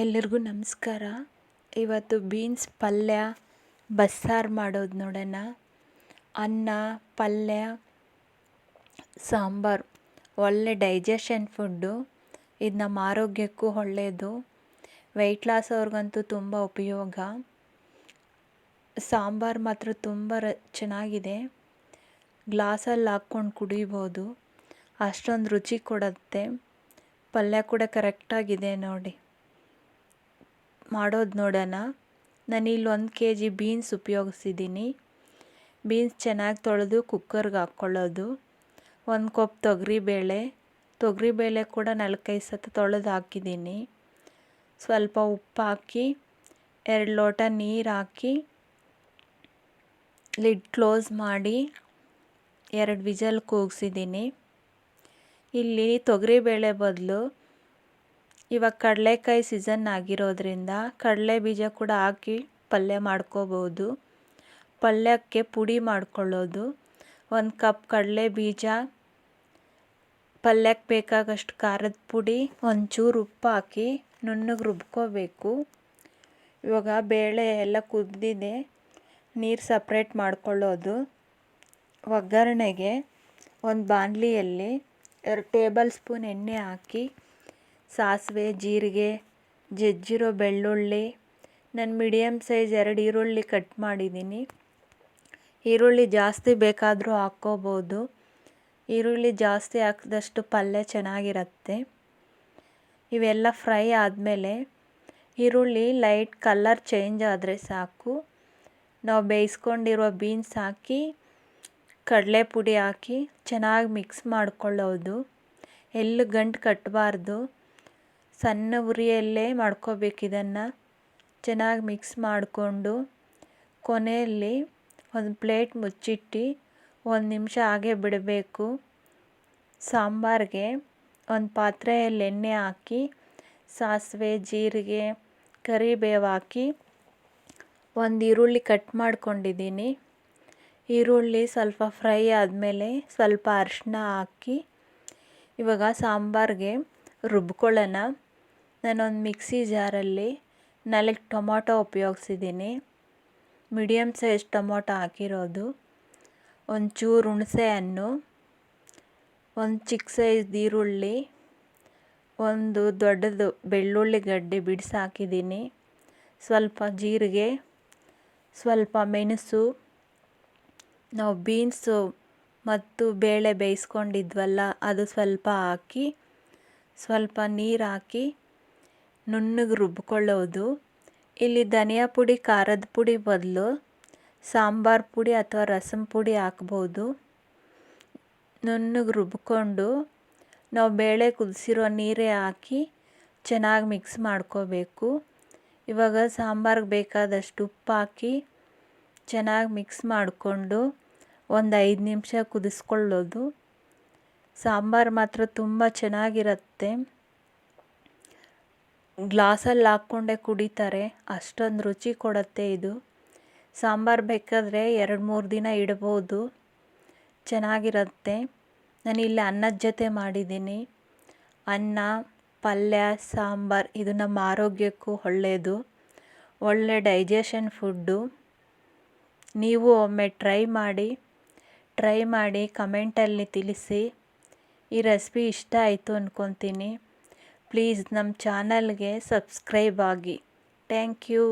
ಎಲ್ಲರಿಗೂ ನಮಸ್ಕಾರ. ಇವತ್ತು ಬೀನ್ಸ್ ಪಲ್ಯ ಬಸ್ಸಾರು ಮಾಡೋದು ನೋಡೋಣ. ಅನ್ನ, ಪಲ್ಯ, ಸಾಂಬಾರು ಒಳ್ಳೆ ಡೈಜೆಷನ್ ಫುಡ್ಡು. ಇದು ನಮ್ಮ ಆರೋಗ್ಯಕ್ಕೂ ಒಳ್ಳೆಯದು. ವೆಯ್ಟ್ ಲಾಸ್ ಅವ್ರಿಗಂತೂ ತುಂಬ ಉಪಯೋಗ. ಸಾಂಬಾರು ಮಾತ್ರ ತುಂಬ ಚೆನ್ನಾಗಿದೆ. ಗ್ಲಾಸಲ್ಲಿ ಹಾಕ್ಕೊಂಡು ಕುಡಿಬೋದು, ಅಷ್ಟೊಂದು ರುಚಿ ಕೊಡುತ್ತೆ. ಪಲ್ಯ ಕೂಡ ಕರೆಕ್ಟಾಗಿದೆ ನೋಡಿ. ಮಾಡೋದು ನೋಡೋಣ. ನಾನಿಲ್ಲಿ 1 kg ಬೀನ್ಸ್ ಉಪಯೋಗಿಸಿದ್ದೀನಿ. ಬೀನ್ಸ್ ಚೆನ್ನಾಗಿ ತೊಳೆದು ಕುಕ್ಕರ್ಗೆ ಹಾಕ್ಕೊಳ್ಳೋದು. 1 ಕಪ್ ತೊಗರಿಬೇಳೆ ಕೂಡ 4-5 ಸತಿ ತೊಳೆದು ಹಾಕಿದ್ದೀನಿ. ಸ್ವಲ್ಪ ಉಪ್ಪು ಹಾಕಿ 2 ಲೋಟ ನೀರು ಹಾಕಿ ಲಿಡ್ ಕ್ಲೋಸ್ ಮಾಡಿ 2 ವಿಜಲ್ ಕೂಗಿಸಿದ್ದೀನಿ. ಇಲ್ಲಿ ತೊಗರಿಬೇಳೆ ಬದಲು ಇವಾಗ ಕಡಲೆಕಾಯಿ ಸೀಸನ್ ಆಗಿರೋದ್ರಿಂದ ಕಡಲೆ ಬೀಜ ಕೂಡ ಹಾಕಿ ಪಲ್ಯ ಮಾಡ್ಕೋಬೋದು. ಪಲ್ಯಕ್ಕೆ ಪುಡಿ ಮಾಡ್ಕೊಳ್ಳೋದು. 1 ಕಪ್ ಕಡಲೆ ಬೀಜ, ಪಲ್ಯಕ್ಕೆ ಬೇಕಾಗಷ್ಟು ಖಾರದ ಪುಡಿ, ಒಂಚೂರು ಉಪ್ಪು ಹಾಕಿ ನುಣ್ಣಗೆ ರುಬ್ಕೋಬೇಕು. ಇವಾಗ ಬೇಳೆ ಎಲ್ಲ ಕುದ್ದಿದೆ, ನೀರು ಸಪ್ರೇಟ್ ಮಾಡ್ಕೊಳ್ಳೋದು. ಒಗ್ಗರಣೆಗೆ ಒಂದು ಬಾಣಲಿಯಲ್ಲಿ 2 ಟೇಬಲ್ ಸ್ಪೂನ್ ಎಣ್ಣೆ ಹಾಕಿ ಸಾಸಿವೆ, ಜೀರಿಗೆ, ಜಜ್ಜಿರೋ ಬೆಳ್ಳುಳ್ಳಿ, ನಾನು ಮೀಡಿಯಮ್ ಸೈಜ್ 2 ಈರುಳ್ಳಿ ಕಟ್ ಮಾಡಿದ್ದೀನಿ. ಈರುಳ್ಳಿ ಜಾಸ್ತಿ ಬೇಕಾದರೂ ಹಾಕ್ಕೋಬೋದು. ಈರುಳ್ಳಿ ಜಾಸ್ತಿ ಹಾಕಿದಷ್ಟು ಪಲ್ಯ ಚೆನ್ನಾಗಿರುತ್ತೆ. ಇವೆಲ್ಲ ಫ್ರೈ ಆದಮೇಲೆ ಈರುಳ್ಳಿ ಲೈಟ್ ಕಲರ್ ಚೇಂಜ್ ಆದರೆ ಸಾಕು. ನಾವು ಬೇಯಿಸ್ಕೊಂಡಿರೋ ಬೀನ್ಸ್ ಹಾಕಿ ಕಡಲೆ ಪುಡಿ ಹಾಕಿ ಚೆನ್ನಾಗಿ ಮಿಕ್ಸ್ ಮಾಡ್ಕೊಳ್ಳೋದು. ಎಲ್ಲೂ ಗಂಟು ಕಟ್ಟಬಾರ್ದು. ಸಣ್ಣ ಉರಿಯಲ್ಲೇ ಮಾಡ್ಕೋಬೇಕು. ಇದನ್ನು ಚೆನ್ನಾಗಿ ಮಿಕ್ಸ್ ಮಾಡಿಕೊಂಡು ಕೊನೆಯಲ್ಲಿ ಒಂದು ಪ್ಲೇಟ್ ಮುಚ್ಚಿಟ್ಟು 1 ನಿಮಿಷ ಹಾಗೆ ಬಿಡಬೇಕು. ಸಾಂಬಾರಿಗೆ ಒಂದು ಪಾತ್ರೆಯಲ್ಲಿ ಎಣ್ಣೆ ಹಾಕಿ ಸಾಸಿವೆ, ಜೀರಿಗೆ, ಕರಿಬೇವು ಹಾಕಿ 1 ಈರುಳ್ಳಿ ಕಟ್ ಮಾಡ್ಕೊಂಡಿದ್ದೀನಿ. ಈರುಳ್ಳಿ ಸ್ವಲ್ಪ ಫ್ರೈ ಆದಮೇಲೆ ಸ್ವಲ್ಪ ಅರಿಶಿನ ಹಾಕಿ ಇವಾಗ ಸಾಂಬಾರಿಗೆ ರುಬ್ಕೊಳ್ಳೋಣ. ನಾನೊಂದು ಮಿಕ್ಸಿ ಜಾರಲ್ಲಿ 4 ಟೊಮೊಟೊ ಉಪಯೋಗಿಸಿದ್ದೀನಿ. ಮೀಡಿಯಮ್ ಸೈಜ್ ಟೊಮೊಟೊ ಹಾಕಿರೋದು. ಒಂಚೂರು ಹುಣಸೆ ಹಣ್ಣು, 1 ಚಿಕ್ಕ ಸೈಜ್ ಈರುಳ್ಳಿ, 1 ದೊಡ್ಡದು ಬೆಳ್ಳುಳ್ಳಿ ಗಡ್ಡೆ ಬಿಡಿಸಿ ಹಾಕಿದ್ದೀನಿ. ಸ್ವಲ್ಪ ಜೀರಿಗೆ, ಸ್ವಲ್ಪ ಮೆಣಸು, ನಾವು ಬೀನ್ಸು ಮತ್ತು ಬೇಳೆ ಬೇಯಿಸ್ಕೊಂಡಿದ್ವಲ್ಲ ಅದು ಸ್ವಲ್ಪ ಹಾಕಿ ಸ್ವಲ್ಪ ನೀರು ಹಾಕಿ ನುಣ್ಣಗೆ ರುಬ್ಕೊಳ್ಳೋದು. ಇಲ್ಲಿ ಧನಿಯಾ ಪುಡಿ, ಖಾರದ ಪುಡಿ ಬದಲು ಸಾಂಬಾರು ಪುಡಿ ಅಥವಾ ರಸಂ ಪುಡಿ ಹಾಕ್ಬೋದು. ನುಣ್ಣಗೆ ರುಬ್ಕೊಂಡು ನಾವು ಬೇಳೆ ಕುದಿಸಿರೋ ನೀರೇ ಹಾಕಿ ಚೆನ್ನಾಗಿ ಮಿಕ್ಸ್ ಮಾಡ್ಕೋಬೇಕು. ಇವಾಗ ಸಾಂಬಾರಿಗೆ ಬೇಕಾದಷ್ಟು ಉಪ್ಪು ಹಾಕಿ ಚೆನ್ನಾಗಿ ಮಿಕ್ಸ್ ಮಾಡಿಕೊಂಡು ಒಂದು 5 ನಿಮಿಷ ಕುದಿಸ್ಕೊಳ್ಳೋದು. ಸಾಂಬಾರು ಮಾತ್ರ ತುಂಬ ಚೆನ್ನಾಗಿರುತ್ತೆ. ಗ್ಲಾಸಲ್ಲಿ ಹಾಕ್ಕೊಂಡೇ ಕುಡಿತಾರೆ, ಅಷ್ಟೊಂದು ರುಚಿ ಕೊಡುತ್ತೆ ಇದು. ಸಾಂಬಾರು ಬೇಕಾದರೆ 2-3 ದಿನ ಇಡ್ಬೋದು, ಚೆನ್ನಾಗಿರುತ್ತೆ. ನಾನಿಲ್ಲಿ ಅನ್ನದ ಜೊತೆ ಮಾಡಿದ್ದೀನಿ. ಅನ್ನ, ಪಲ್ಯ, ಸಾಂಬಾರು ಇದು ನಮ್ಮ ಆರೋಗ್ಯಕ್ಕೂ ಒಳ್ಳೆಯದು. ಒಳ್ಳೆ ಡೈಜೆಷನ್ ಫುಡ್ಡು. ನೀವು ಒಮ್ಮೆ ಟ್ರೈ ಮಾಡಿ ಕಮೆಂಟಲ್ಲಿ ತಿಳಿಸಿ. ಈ ರೆಸಿಪಿ ಇಷ್ಟ ಆಯಿತು ಅಂದ್ಕೊತೀನಿ. ಪ್ಲೀಸ್ ನಮ್ಮ ಚಾನಲ್ಗೆ ಸಬ್ಸ್ಕ್ರೈಬ್ ಆಗಿ. Thank you.